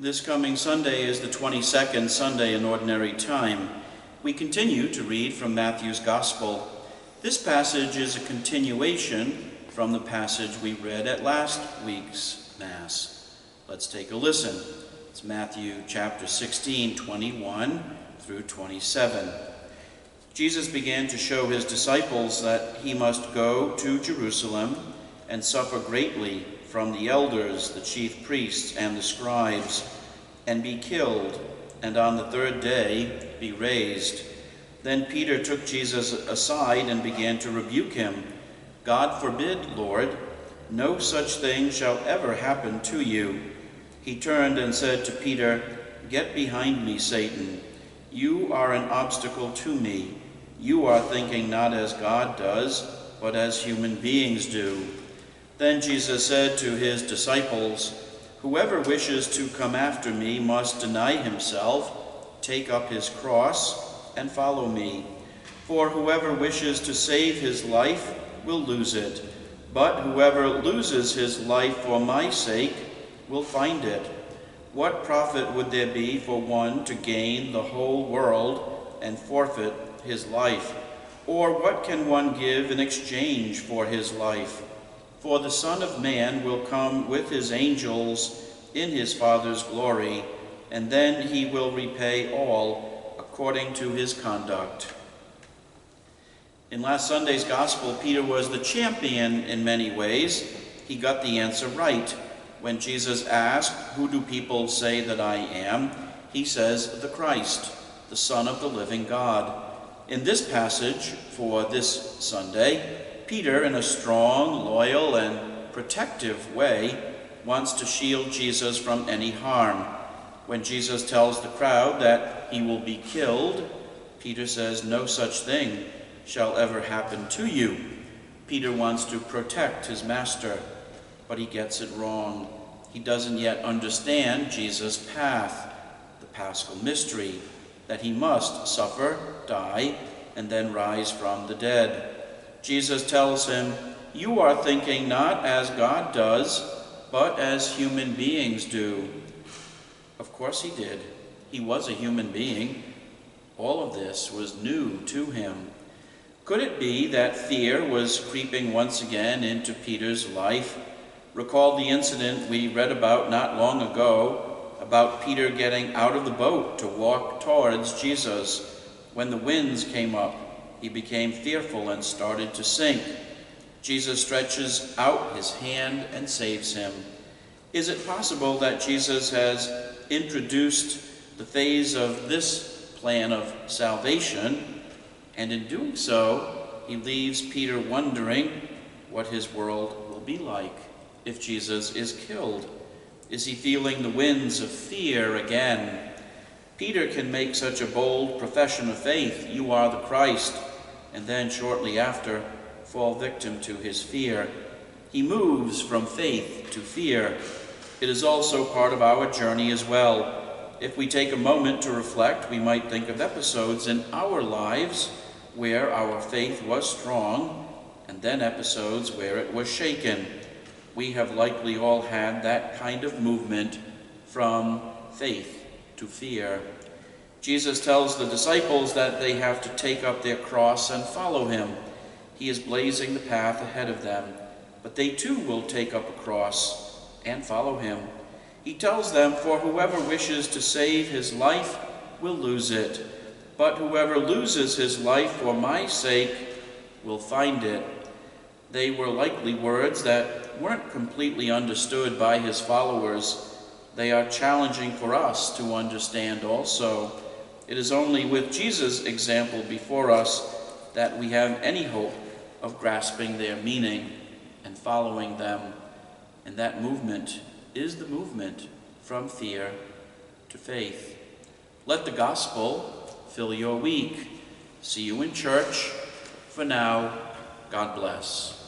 This coming Sunday is the 22nd Sunday in Ordinary Time. We continue to read from Matthew's Gospel. This passage is a continuation from the passage we read at last week's Mass. Let's take a listen. It's Matthew chapter 16, 21 through 27. Jesus began to show his disciples that he must go to Jerusalem and suffer greatly from the elders, the chief priests, and the scribes, and be killed, and on the third day be raised. Then Peter took Jesus aside and began to rebuke him. God forbid, Lord, no such thing shall ever happen to you. He turned and said to Peter, Get behind me, Satan. You are an obstacle to me. You are thinking not as God does, but as human beings do. Then Jesus said to his disciples, Whoever wishes to come after me must deny himself, take up his cross, and follow me. For whoever wishes to save his life will lose it, but whoever loses his life for my sake will find it. What profit would there be for one to gain the whole world and forfeit his life? Or what can one give in exchange for his life? For the Son of Man will come with his angels in his Father's glory, and then he will repay all according to his conduct. In last Sunday's Gospel, Peter was the champion in many ways. He got the answer right. When Jesus asked, Who do people say that I am? He says, the Christ, the Son of the living God. In this passage, for this Sunday, Peter, in a strong, loyal, and protective way, wants to shield Jesus from any harm. When Jesus tells the crowd that he will be killed, Peter says, No such thing shall ever happen to you. Peter wants to protect his master, but he gets it wrong. He doesn't yet understand Jesus' path, the Paschal mystery, that he must suffer, die, and then rise from the dead. Jesus tells him, You are thinking not as God does, but as human beings do. Of course he did. He was a human being. All of this was new to him. Could it be that fear was creeping once again into Peter's life? Recall the incident we read about not long ago, about Peter getting out of the boat to walk towards Jesus. When the winds came up, he became fearful and started to sink. Jesus stretches out his hand and saves him. Is it possible that Jesus has introduced the phase of this plan of salvation, and in doing so, he leaves Peter wondering what his world will be like if Jesus is killed? Is he feeling the winds of fear again? Peter can make such a bold profession of faith, You are the Christ, and then shortly after fall victim to his fear. He moves from faith to fear. It is also part of our journey as well. If we take a moment to reflect, we might think of episodes in our lives where our faith was strong, and then episodes where it was shaken. We have likely all had that kind of movement from faith to fear. Jesus tells the disciples that they have to take up their cross and follow him. He is blazing the path ahead of them, but they too will take up a cross and follow him. He tells them, For whoever wishes to save his life will lose it, but whoever loses his life for my sake will find it. They were likely words that weren't completely understood by his followers. They are challenging for us to understand also. It is only with Jesus' example before us that we have any hope of grasping their meaning and following them. And that movement is the movement from fear to faith. Let the gospel fill your week. See you in church. For now, God bless.